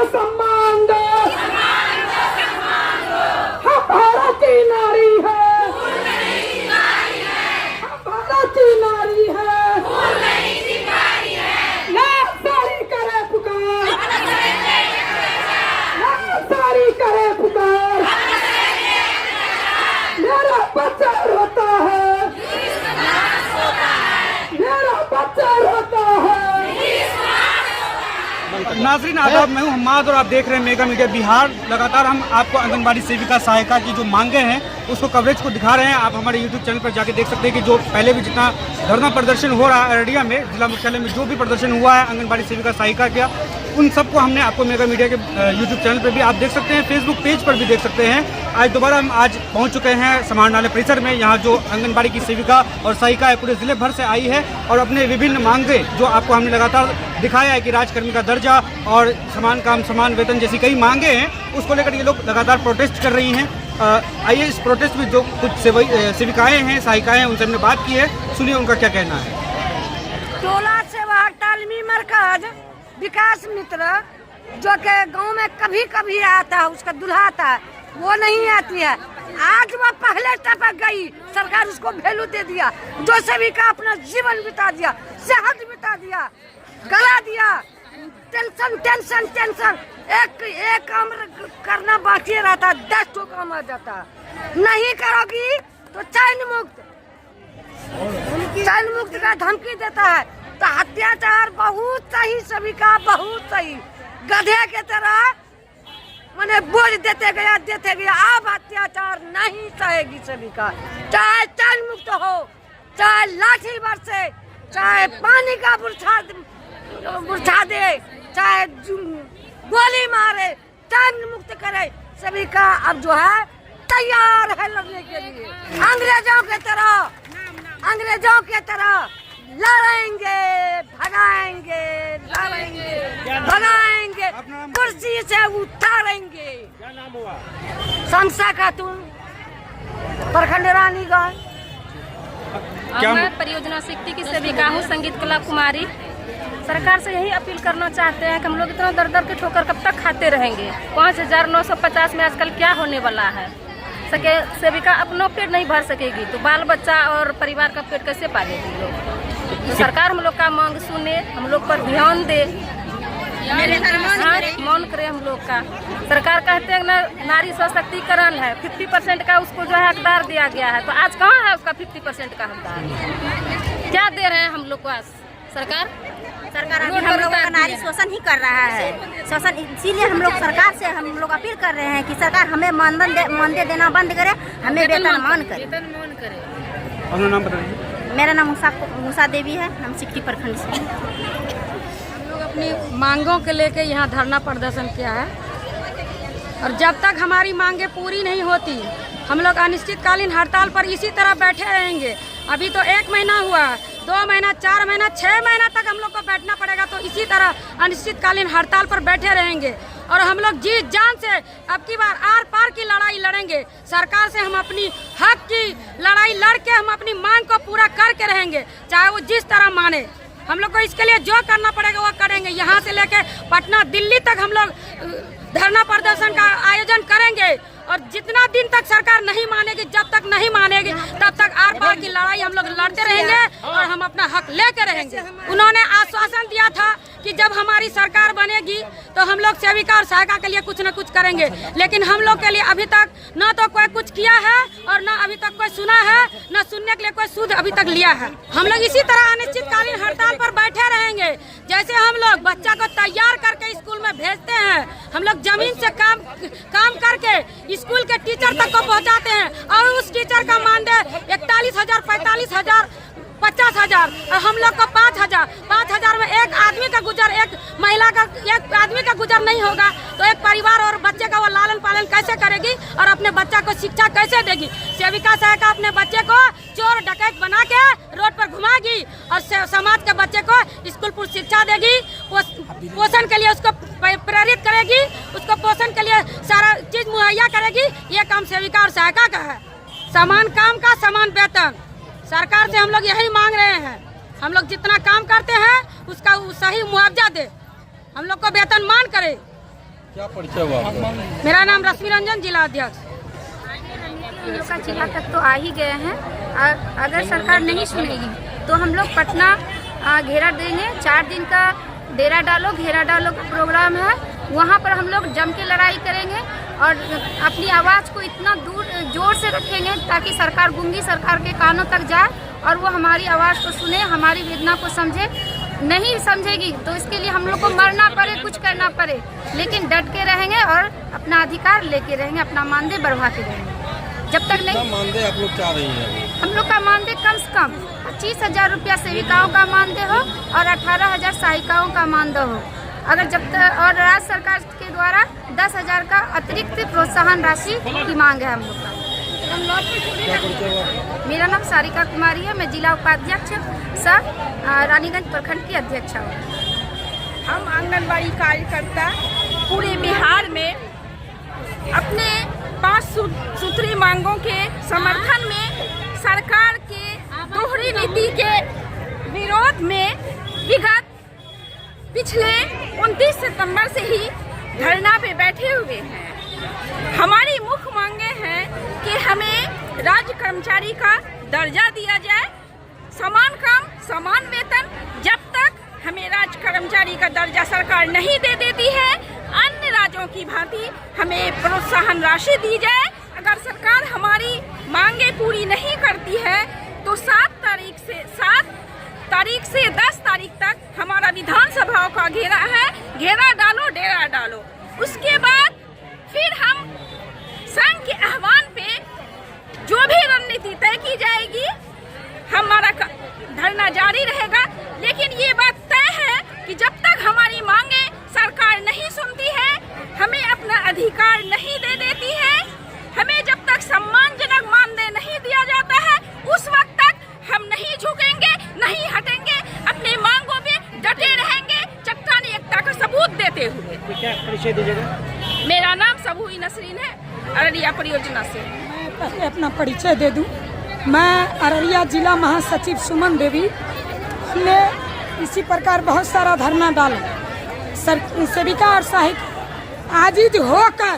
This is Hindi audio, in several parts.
सम्मान दो, हम भारतीय नारी है, हम भारतीय नारी है, लाल साड़ी करे पुकार, लाल साड़ी करे पुकार, मेरा बच्चा रोता है, मेरा बच्चा रोता है। नाज़रीन आदाब, मैं हूं हम्माद और आप देख रहे हैं मेगा मीडिया बिहार। लगातार हम आपको आंगनबाड़ी सेविका सहायिका की जो मांगे हैं उसको कवरेज को दिखा रहे हैं। आप हमारे यूट्यूब चैनल पर जाके देख सकते हैं कि जो पहले भी जितना धरना प्रदर्शन हो रहा है अररिया में जिला मुख्यालय में, जो भी प्रदर्शन हुआ है आंगनबाड़ी सेविका सहायिका का, उन सबको हमने आपको मेगा मीडिया के यूट्यूब चैनल पर भी आप देख सकते हैं, फेसबुक पेज पर भी देख सकते हैं। आज दोबारा हम आज पहुँच चुके हैं समाहरणालय परिसर में। यहाँ जो आंगनबाड़ी की सेविका और सहायिका है पूरे जिले भर से आई है और अपने विभिन्न मांगे जो आपको हमने लगातार दिखाया है कि राजकर्मी का दर्जा और समान काम समान वेतन जैसी कई मांगे हैं, उसको लेकर ये लोग लगातार प्रोटेस्ट कर रही हैं। आइए इस प्रोटेस्ट में जो कुछ सेविकाएं हैं, सहायिकाएं हैं, उनसे हमने बात की है, सुनिए उनका क्या कहना है। टोला सेवा तालीमी मरकज विकास मित्र जो के गांव में कभी कभी आता है, उसका दुल्हा आता है, वो नहीं आती है। आज वो पहले टपक गई, सरकार उसको वैल्यू दे दिया। जो सेविका अपना जीवन बिता दिया, सेहत बिता दिया, गला दिया, टेंशन टेंशन टेंशन, एक काम करना बाकी रहता, 10 तो काम आ जाता। नहीं करोगी तो चैन मुक्त का धमकी देता है। तो अत्याचार बहुत सही, सभी का बहुत सही, गधे के तरह मैंने बोझ देते गया। अब अत्याचार नहीं सहेगी सभी का, चाहे चैन मुक्त हो, चाहे लाठी बरसे, चाहे पानी का बुरछा दे, चाहे गोली मारे, चैन मुक्त करे। सभी का अब जो है तैयार है लड़ने के लिए। अंग्रेजों के तरह लड़ेंगे, भगाएंगे, कुर्सी से उतारेंगे। क्या नाम हुआ? शमसा खातून, प्रखंड रानीगंज। मैं परियोजना शक्ति की सेविका हूँ, संगीत कला कुमारी। सरकार से यही अपील करना चाहते हैं कि हम लोग इतना दर दर के ठोकर कब तक खाते रहेंगे। 5950 में आजकल क्या होने वाला है। सेविका अपना पेट नहीं भर सकेगी तो बाल बच्चा और परिवार का पेट कैसे पालेगी लोग। तो सरकार हम लोग का मांग सुने, हम लोग पर ध्यान दे, मौन करे हम लोग का। सरकार कहते हैं ना नारी सशक्तिकरण है, 50% का उसको जो है हकदार दिया गया है, तो आज कहाँ है उसका 50% का हकदार? क्या दे रहे हैं हम लोग को सरकार अभी हम लोगों का नारी शोषण ही कर रहा है। शोषण इसीलिए हम लोग सरकार से हम लोग अपील कर रहे हैं कि सरकार हमें मानदेय देना बंद करे, हमें वेतनमान करे। अपना नाम बताइए। मेरा नाम उषा देवी है, हम सिकटी प्रखंड से। हम लोग अपनी मांगों के लेके यहाँ धरना प्रदर्शन किया है और जब तक हमारी मांगे पूरी नहीं होती हम लोग अनिश्चितकालीन हड़ताल पर इसी तरह बैठे रहेंगे। अभी तो 1 महीना हुआ, 2 महीना, 4 महीना, 6 महीना तक हम लोग को बैठना पड़ेगा। तो इसी तरह अनिश्चितकालीन हड़ताल पर बैठे रहेंगे और हम लोग जी जान से अब की बार आर पार की लड़ाई लड़ेंगे। सरकार से हम अपनी हक की लड़ाई लड़के हम अपनी मांग को पूरा करके रहेंगे, चाहे वो जिस तरह माने। हम लोग को इसके लिए जो करना पड़ेगा वो करेंगे। यहाँ से लेके पटना, दिल्ली तक हम लोग धरना प्रदर्शन का आयोजन करेंगे और जितना दिन तक सरकार नहीं मानेगी, जब तक नहीं मानेगी तब तक आर पार की लड़ाई हम लोग लड़ते रहेंगे और हम अपना हक लेके रहेंगे। उन्होंने आश्वासन दिया था कि जब हमारी सरकार बनेगी तो हम लोग सेविका और सहायिका के लिए कुछ न कुछ करेंगे, लेकिन हम लोग के लिए अभी तक न तो कोई कुछ किया है और न अभी तक कोई सुना है, न सुनने के लिए कोई सुध अभी तक लिया है। हम लोग इसी तरह अनिश्चितकालीन हड़ताल पर बैठे रहेंगे। जैसे हम लोग बच्चा को तैयार करके स्कूल में भेजते हैं, हम लोग जमीन से काम करके स्कूल के टीचर तक को पहुंचाते हैं और उस टीचर का मानदेय 41,000, 45,000, 50,000 और हम लोग को 5,000 में एक आदमी का गुजर, एक महिला का, एक आदमी का गुजर नहीं होगा तो एक परिवार और बच्चे का वो लालन पालन कैसे करेगी और अपने बच्चा को शिक्षा कैसे देगी। सेविका सहायिका अपने बच्चे को चोर डकैत बना के रोड पर घुमाएगी और समाज के बच्चे को स्कूल शिक्षा देगी, पोषण के लिए उसको प्रेरित करेगी, उसको पोषण के लिए सारा चीज मुहैया करेगी। ये काम सेविका और सहायिका का है। समान काम का समान वेतन सरकार से हम लोग यही मांग रहे हैं। हम लोग जितना काम करते हैं उसका सही मुआवजा दे, हम लोग को वेतन मान करे। क्या परिचय हुआ आपका? मेरा नाम रश्मि रंजन, जिला अध्यक्ष। हम लोग का जिला तक तो आ ही गए हैं। अगर सरकार नहीं सुनेगी तो हम लोग पटना घेरा देंगे। 4 दिन का डेरा डालो घेरा डालो का प्रोग्राम है। वहाँ पर हम लोग जम के लड़ाई करेंगे और अपनी आवाज़ को इतना दूर जोर से रखेंगे ताकि सरकार गूंगी सरकार के कानों तक जाए और वो हमारी आवाज़ को सुने, हमारी वेदना को समझे। नहीं समझेगी तो इसके लिए हम लोग को मरना पड़े, कुछ करना पड़े, लेकिन डट के रहेंगे और अपना अधिकार लेके रहेंगे, अपना मानदेय बढ़वा के रहेंगे। जब तक नहीं मानदेय आप लोग चाह रही हैं? हम लोग का मानदेय कम से कम 25,000 रुपया सेविकाओं का मानदेय हो और 18,000 सहायिकाओं का मानदेय हो। अगर जब तक और राज्य सरकार के द्वारा 10,000 का अतिरिक्त प्रोत्साहन राशि की मांग है हम लोग का। मेरा नाम सारिका कुमारी है, मैं जिला उपाध्यक्ष सह रानीगंज प्रखंड की अध्यक्ष हूँ। हम आंगनबाड़ी कार्यकर्ता पूरे बिहार में अपने 5 सूत्री मांगों के समर्थन में सरकार के दोहरी नीति के विरोध में विगत पिछले 29 सितंबर से ही धरना पे बैठे हुए हैं। हमारी मुख्य मांगे हैं कि हमें राज्य कर्मचारी का दर्जा दिया जाए, समान काम समान वेतन। जब तक हमें राज्य कर्मचारी का दर्जा सरकार नहीं दे देती है, अन्य राज्यों की भांति हमें प्रोत्साहन राशि दी जाए। अगर सरकार हमारी मांगे पूरी नहीं करती है तो 7 तारीख से 10 तारीख तक हमारा विधानसभा का घेरा है, घेरा डालो डेरा डालो। उसके बाद फिर हम संघ के आह्वान पे जो भी रणनीति तय की जाएगी हमारा धरना जारी रहेगा। लेकिन ये बात तय है कि जब तक हमारी मांगे सरकार नहीं सुनती है, हमें अपना अधिकार नहीं दे देती है, हमें जब तक सम्मानजनक मानदेय नहीं दिया जाता है, उस वक्त तक हम नहीं झुकेंगे, नहीं हटेंगे, अपनी मांगों पे डटे रहेंगे, चट्टानी एकता का सबूत देते हुए। क्या परिचय दीजिएगा? मेरा नाम सबूई नसरीन है, अररिया परियोजना से। मैं पहले अपना परिचय दे दूं। मैं अररिया जिला महासचिव सुमन देवी। हमने इसी प्रकार बहुत सारा धरना डाला। सेविका और सहायिका आजिज होकर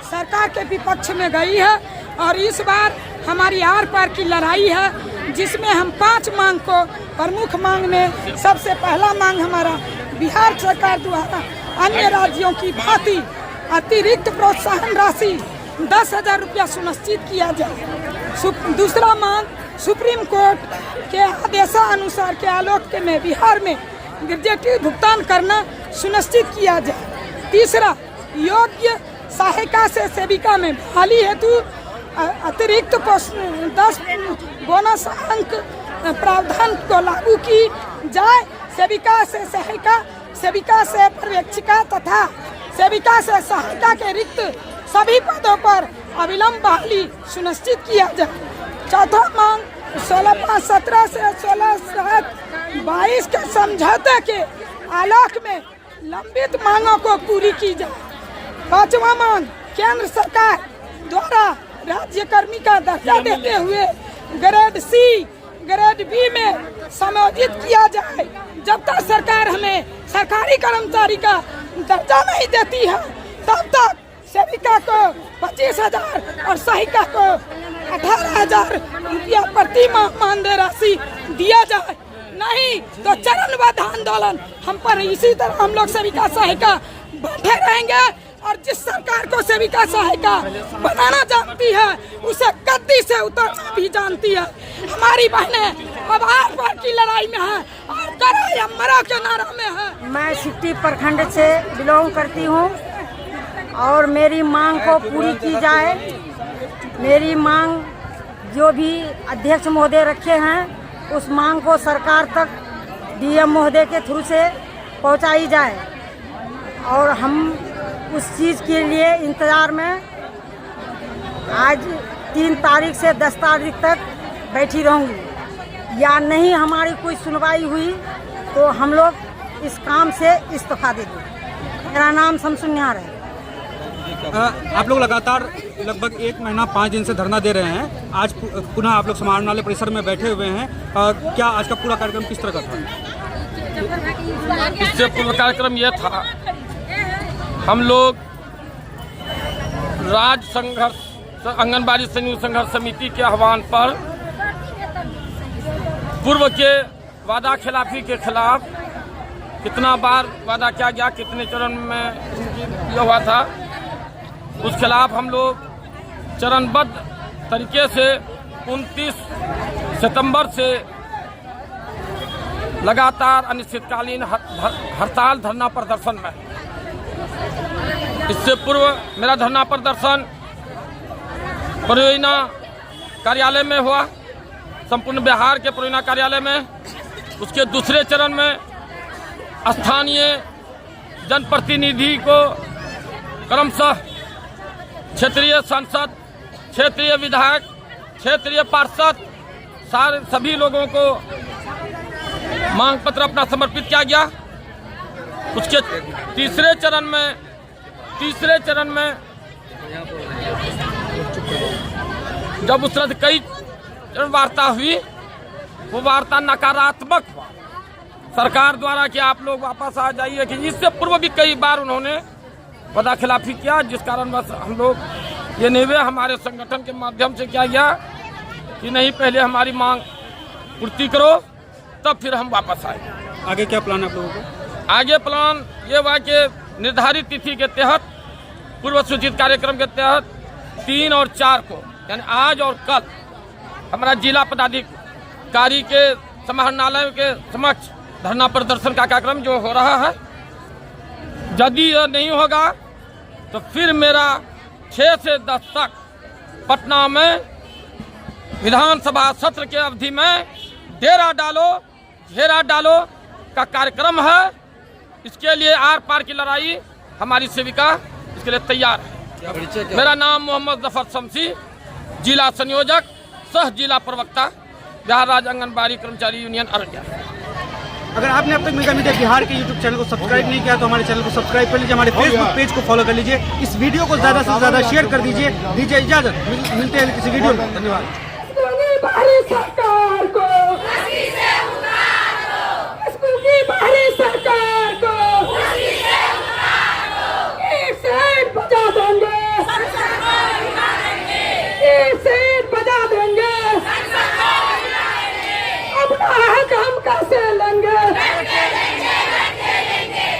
सरकार के विपक्ष में गई है और इस बार हमारी आर पार की लड़ाई है, जिसमें हम 5 मांग को प्रमुख मांग में सबसे पहला मांग हमारा बिहार सरकार द्वारा अन्य राज्यों की भांति अतिरिक्त प्रोत्साहन राशि 10,000 रुपया सुनिश्चित किया जाए। दूसरा मांग सुप्रीम कोर्ट के आदेशानुसार के आलोक में बिहार में ग्रेजुएटी भुगतान करना सुनिश्चित किया जाए। तीसरा, योग्य सहायिका से सेविका में बहाली हेतु अतिरिक्त 10 बोनस अंक प्रावधान को लागू की जाए। सेविका से सहायिका, सेविका से पर्यवेक्षिका तथा सेविका से सहायिका के रिक्त सभी पदों पर अविलंब बहाली सुनिश्चित किया जाए। चौथा मांग 16/5/17 से 16/7/22 के समझौते के आलोक में लंबित मांगों को पूरी की जाए। 5वां मांग, केंद्र सरकार द्वारा राज्य कर्मी का दर्जा देते हुए ग्रेड C, ग्रेड B में समायोजित किया जाए। जब तक सरकार हमें सरकारी कर्मचारी का दर्जा नहीं देती है, तब तक सेविका को 25,000 और सहायिका को 18,000 रुपया प्रति माह मानदेय राशि दिया जाए। नहीं तो चरणबद्ध आंदोलन हम पर इसी तरह हम लोग सेविका सहायिका बैठे रहेंगे और जिस सरकार को सेविका सहायिका बनाना जानती है उसे गद्दी से उतारना भी जानती है। हमारी बहनें अब आर पार की लड़ाई में है और करो या मरो के नारा में है। मैं सिटी प्रखंड से बिलोंग करती हूँ और मेरी मांग को पूरी की जाए। मेरी मांग जो भी अध्यक्ष महोदय रखे हैं उस मांग को सरकार तक DM महोदय के थ्रू से पहुंचाई जाए और हम उस चीज़ के लिए इंतज़ार में आज 3 तारीख से 10 तारीख तक बैठी रहूँगी। या नहीं हमारी कोई सुनवाई हुई तो हम लोग इस काम से इस्तीफा दे देंगे। मेरा नाम शमसुन निहार है। आप लोग लगातार लगभग 1 महीना 5 दिन से धरना दे रहे हैं। आज पुनः आप लोग समाहरणालय परिसर में बैठे हुए हैं। क्या आज का पूरा कार्यक्रम किस तरह का था? इससे पूर्व कार्यक्रम यह था, हम लोग राज्य संघर्ष आंगनबाड़ी संयुक्त संघर्ष समिति के आह्वान पर पूर्व के वादा खिलाफी के खिलाफ कितना बार वादा किया गया, कितने चरण में यह हुआ था, उस खिलाफ हम लोग चरणबद्ध तरीके से 29 सितंबर से लगातार अनिश्चितकालीन हड़ताल धरना प्रदर्शन में। इससे पूर्व मेरा धरना प्रदर्शन परियोजना कार्यालय में हुआ, संपूर्ण बिहार के परियोजना कार्यालय में। उसके दूसरे चरण में स्थानीय जनप्रतिनिधि को क्रमशः क्षेत्रीय सांसद, क्षेत्रीय विधायक, क्षेत्रीय पार्षद सभी लोगों को मांग पत्र अपना समर्पित किया गया। उसके तीसरे चरण में जब उस तरह कई वार्ता हुई, वो वार्ता नकारात्मक हुआ सरकार द्वारा कि आप लोग वापस आ जाइए। कि इससे पूर्व भी कई बार उन्होंने वादा खिलाफी किया, जिस कारण बस हम लोग ये निर्णय हमारे संगठन के माध्यम से किया गया कि नहीं, पहले हमारी मांग पूर्ति करो तब फिर हम वापस आए। आगे क्या प्लान आप लोगों को? आगे प्लान ये हुआ कि निर्धारित तिथि के तहत, पूर्व सूचित कार्यक्रम के तहत 3 और 4 को, यानी आज और कल, हमारा जिला पदाधिकारी के समाहरणालय के समक्ष धरना प्रदर्शन का कार्यक्रम जो हो रहा है। यदि यह नहीं होगा तो फिर मेरा 6 से 10 तक पटना में विधानसभा सत्र के अवधि में डेरा डालो घेरा डालो का कार्यक्रम है। इसके लिए आर पार की लड़ाई हमारी सेविका इसके लिए तैयार है। मेरा नाम मोहम्मद जफर शमसी, जिला संयोजक सह जिला प्रवक्ता बिहार राज्य आंगनबाड़ी कर्मचारी यूनियन अररिया। अगर आपने अब तक मेगा मीडिया बिहार के यूट्यूब चैनल को सब्सक्राइब नहीं किया तो हमारे चैनल को सब्सक्राइब कर लीजिए, हमारे फेसबुक पेज को फॉलो कर लीजिए, इस वीडियो को ज़्यादा से ज़्यादा शेयर कर दीजिए। दीजिए इजाज़त, मिलते हैं किसी वीडियो में। धन्यवाद। अपना हक हम कैसे लेंगे?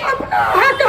अपना हक